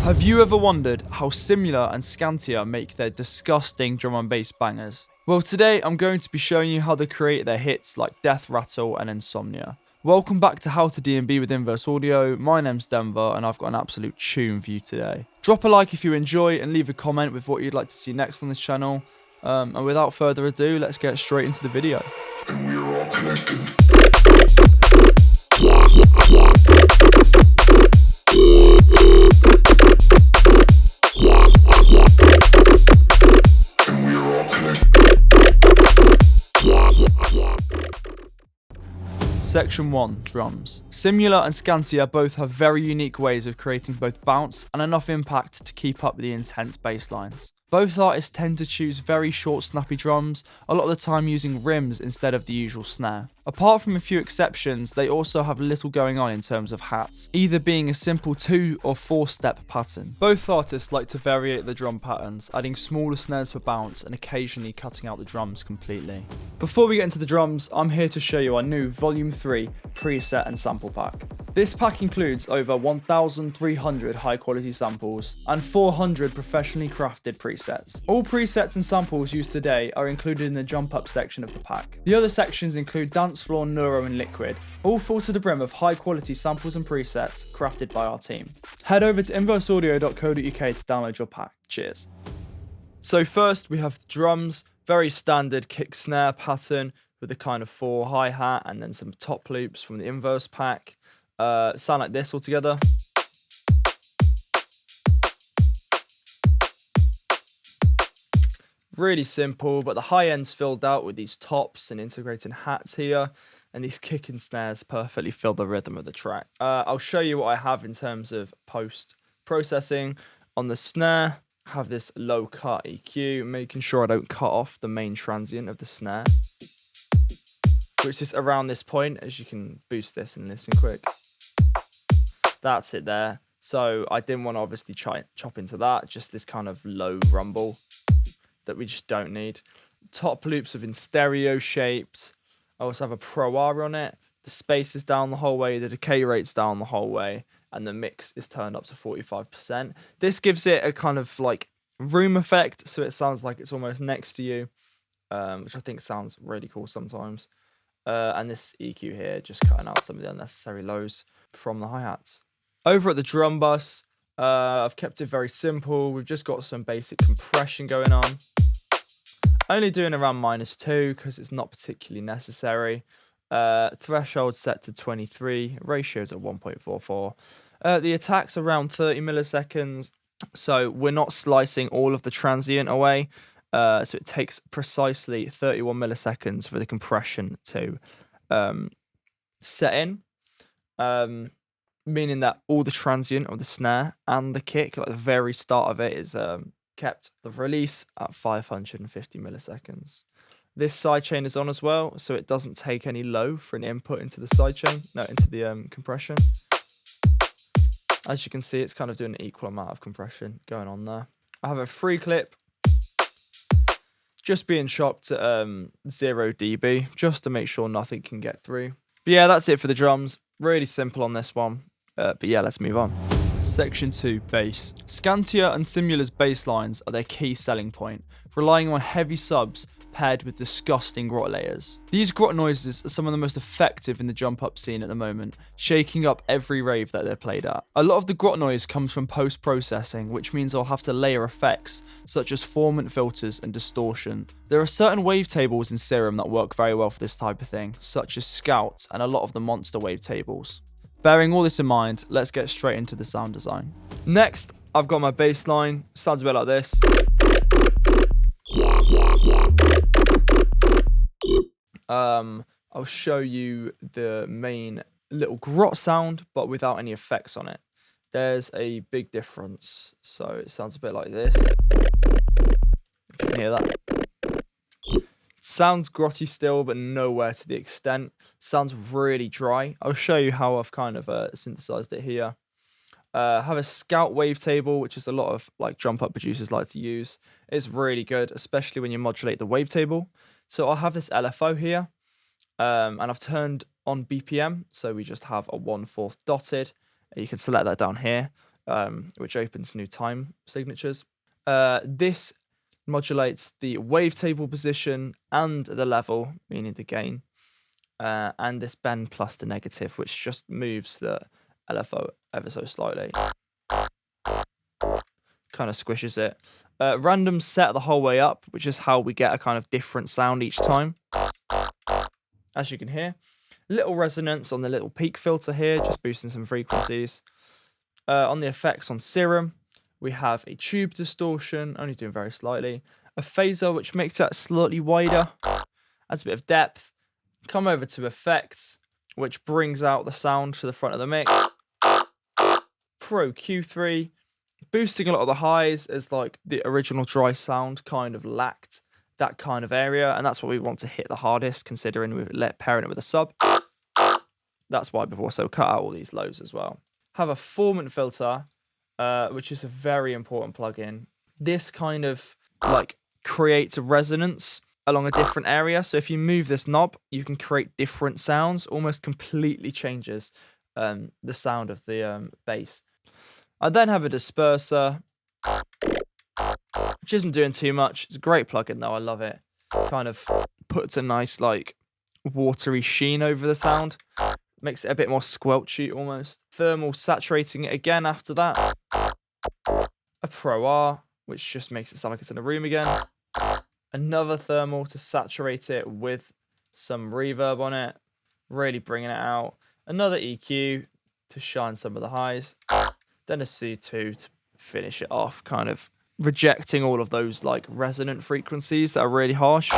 Have you ever wondered how Simula and Skantia make their disgusting drum and bass bangers? Well, today I'm going to be showing you how they create their hits like Death Rattle and Insomnia. Welcome back to How to D&B with Inverse Audio. My name's Denver and I've got an absolute tune for you today. Drop a like if you enjoy and leave a comment with what you'd like to see next on this channel. And without further ado, let's get straight into the video. And we are all connected. Section 1. Drums. Simula and Skantia both have very unique ways of creating both bounce and enough impact to keep up with the intense bass lines. Both artists tend to choose very short snappy drums, a lot of the time using rims instead of the usual snare. Apart from a few exceptions, they also have little going on in terms of hats, either being a simple 2 or 4 step pattern. Both artists like to variate the drum patterns, adding smaller snares for bounce and occasionally cutting out the drums completely. Before we get into the drums, I'm here to show you our new Volume 3 preset and sample pack. This pack includes over 1,300 high quality samples and 400 professionally crafted presets. All presets and samples used today are included in the jump up section of the pack. The other sections include Dance Floor, Neuro and Liquid, all full to the brim of high quality samples and presets crafted by our team. Head over to inverseaudio.co.uk to download your pack. Cheers. So first we have the drums, very standard kick snare pattern with a kind of 4 hi-hat and then some top loops from the Inverse pack. Sound like this all together. Really simple, but the high end's filled out with these tops and integrating hats here, and these kick and snares perfectly fill the rhythm of the track. I'll show you what I have in terms of post-processing. On the snare, I have this low cut EQ, making sure I don't cut off the main transient of the snare, which is around this point, as you can boost this and listen quick. That's it there. So I didn't want to obviously chop into that, just this kind of low rumble that we just don't need. Top loops have been stereo shaped. I also have a Pro R on it. The space is down the whole way, the decay rate's down the whole way, and the mix is turned up to 45%. This gives it a kind of like room effect, so it sounds like it's almost next to you, which I think sounds really cool sometimes. And this EQ here, just cutting out some of the unnecessary lows from the hi-hats. Over at the drum bus, I've kept it very simple. We've just got some basic compression going on. Only doing around -2 because it's not particularly necessary. Threshold set to 23, ratios at 1.44. The attack's around 30 milliseconds, so we're not slicing all of the transient away. So it takes precisely 31 milliseconds for the compression to set in. Meaning that all the transient of the snare and the kick, like the very start of it, is kept the release at 550 milliseconds. This sidechain is on as well, so it doesn't take any low for an input into the sidechain, no, into the compression. As you can see, it's kind of doing an equal amount of compression going on there. I have a free clip, just being chopped at 0 dB, just to make sure nothing can get through. But yeah, that's it for the drums. Really simple on this one. But yeah, let's move on. Section 2. Bass. Skantia and Simula's bass lines are their key selling point, relying on heavy subs paired with disgusting grot layers. These grot noises are some of the most effective in the jump up scene at the moment, shaking up every rave that they're played at. A lot of the grot noise comes from post-processing, which means I'll have to layer effects such as formant filters and distortion. There are certain wavetables in Serum that work very well for this type of thing, such as Scout and a lot of the monster wavetables. Bearing all this in mind, let's get straight into the sound design. Next, I've got my bass line. Sounds a bit like this. I'll show you the main little grot sound, but without any effects on it. There's a big difference. So it sounds a bit like this. If you can hear that. Sounds grotty still, but nowhere to the extent. Sounds really dry. I'll show you how I've kind of synthesized it here. Have a Scout wavetable, which is a lot of like jump up producers like to use. It's really good, especially when you modulate the wavetable. So I'll have this LFO here, and I've turned on BPM, so we just have a 1/4 dotted. You can select that down here. which opens new time signatures. This modulates the wavetable position and the level, meaning the gain, and this bend plus the negative, which just moves the LFO ever so slightly. Kind of squishes it. Random set the whole way up, which is how we get a kind of different sound each time. As you can hear, little resonance on the little peak filter here, just boosting some frequencies. On the effects on Serum, we have a tube distortion, only doing very slightly. A phaser, which makes that slightly wider, adds a bit of depth. Come over to effects, which brings out the sound to the front of the mix. Pro Q3, boosting a lot of the highs, as like the original dry sound kind of lacked that kind of area, and that's what we want to hit the hardest, considering we're pairing it with a sub. That's why we've also cut out all these lows as well. Have a formant filter, which is a very important plugin. This kind of like creates a resonance along a different area. So if you move this knob, you can create different sounds, almost completely changes the sound of the bass. I then have a disperser, which isn't doing too much. It's a great plugin though, I love it. Kind of puts a nice like watery sheen over the sound. Makes it a bit more squelchy almost. Thermal saturating it again after that. A Pro R, which just makes it sound like it's in a room again. Another thermal to saturate it with some reverb on it. Really bringing it out. Another EQ to shine some of the highs. Then a C2 to finish it off, kind of rejecting all of those like resonant frequencies that are really harsh.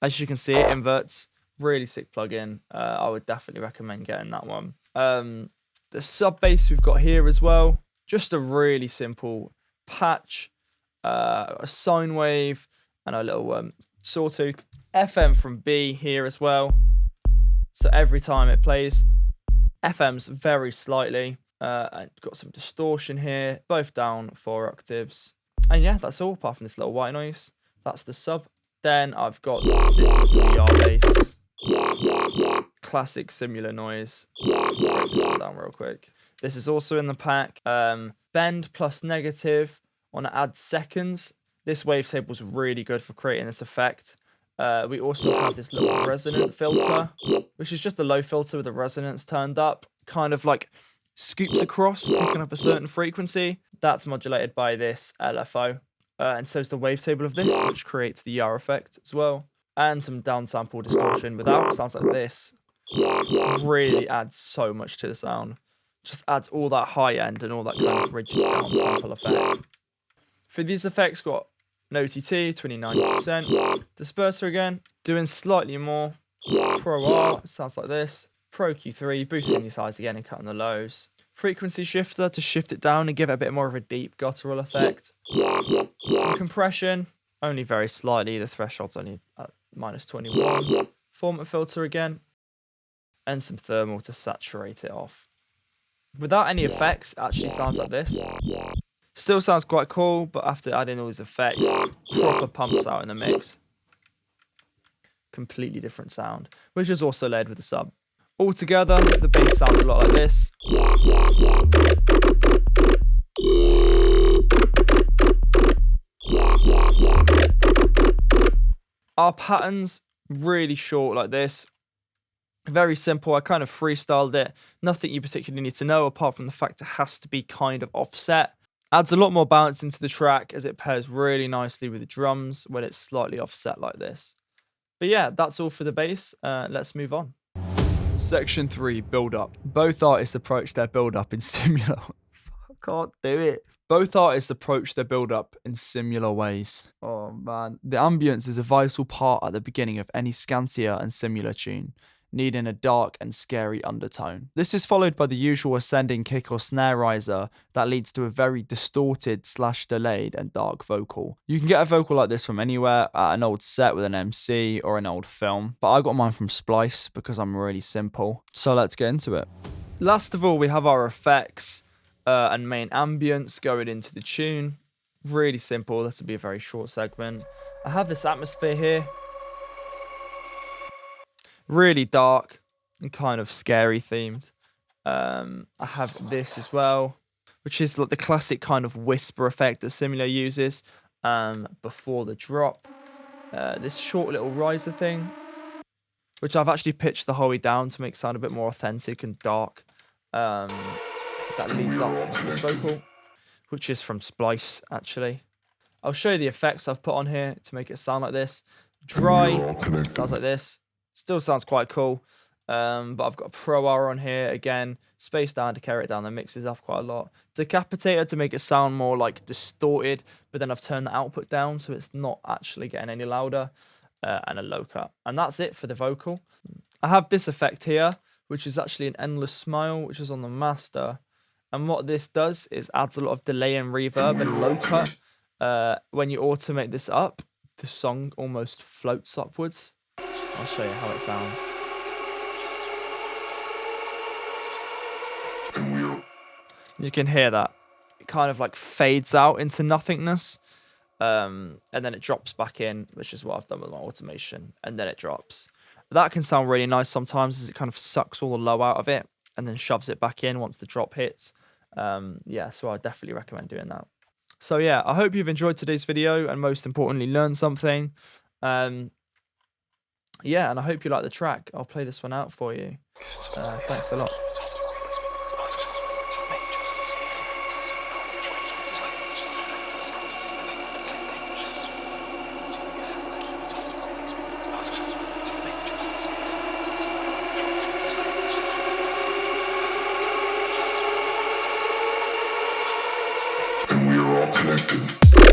As you can see, it inverts. Really sick plugin. I would definitely recommend getting that one. The sub bass we've got here as well. Just a really simple patch, a sine wave, and a little sawtooth. FM from B here as well. So every time it plays, FM's very slightly. And got some distortion here, both down 4 octaves. And yeah, that's all apart from this little white noise. That's the sub. Then I've got this little ER bass. Classic Simula noise. Break this one down real quick. This is also in the pack. Bend plus negative on add seconds. This wavetable is really good for creating this effect. We also have this little resonant filter, which is just a low filter with the resonance turned up. Kind of like scoops across, picking up a certain frequency. That's modulated by this LFO. And so is the wavetable of this, which creates the ER effect as well. And some downsample distortion without. Sounds like this. Really adds so much to the sound. Just adds all that high end and all that kind of rigid downsample effect. For these effects, got an OTT, 29%. Disperser again, doing slightly more. Pro R, sounds like this. Pro Q3, boosting these highs again and cutting the lows. Frequency shifter to shift it down and give it a bit more of a deep guttural effect. And compression, only very slightly. The threshold's only at -21. Formant filter again. And some thermal to saturate it off. Without any effects, it actually sounds like this. Still sounds quite cool, but after adding all these effects, proper pumps out in the mix. Completely different sound, which is also layered with the sub. Altogether, the bass sounds a lot like this. Our patterns, really short like this. Very simple. I kind of freestyled it. Nothing you particularly need to know apart from the fact it has to be kind of offset. Adds a lot more bounce into the track as it pairs really nicely with the drums when it's slightly offset like this. But yeah, that's all for the bass. Let's move on. Section 3, build up. Both artists approach their build up in similar... I can't do it. Both artists approach their build up in similar ways. Oh man. The ambience is a vital part at the beginning of any Skantia and Simula tune, needing a dark and scary undertone. This is followed by the usual ascending kick or snare riser that leads to a very distorted / delayed and dark vocal. You can get a vocal like this from anywhere, at an old set with an MC or an old film, but I got mine from Splice because I'm really simple. So let's get into it. Last of all, we have our effects and main ambience going into the tune. Really simple. This will be a very short segment. I have this atmosphere here. Really dark and kind of scary themed. I have this as well. which is like the classic kind of whisper effect that Simula uses before the drop. This short little riser thing, which I've actually pitched the whole way down to make it sound a bit more authentic and dark. That leads up to this vocal, which is from Splice, actually. I'll show you the effects I've put on here to make it sound like this. Dry, sounds like this. Still sounds quite cool. But I've got a Pro R on here, again, spaced down to carry it down, that mixes up quite a lot. Decapitator to make it sound more like distorted, but then I've turned the output down so it's not actually getting any louder, and a low cut. And that's it for the vocal. I have this effect here, which is actually an endless smile, which is on the master. And what this does is adds a lot of delay and reverb and low cut. When you automate this up, the song almost floats upwards. I'll show you how it sounds. You can hear that. It kind of like fades out into nothingness. And then it drops back in, which is what I've done with my automation. And then it drops. That can sound really nice sometimes as it kind of sucks all the low out of it and then shoves it back in once the drop hits. Yeah, so I definitely recommend doing that. So yeah, I hope you've enjoyed today's video and most importantly learned something. Yeah, and I hope you like the track. I'll play this one out for you. Thanks a lot. And we are all connected.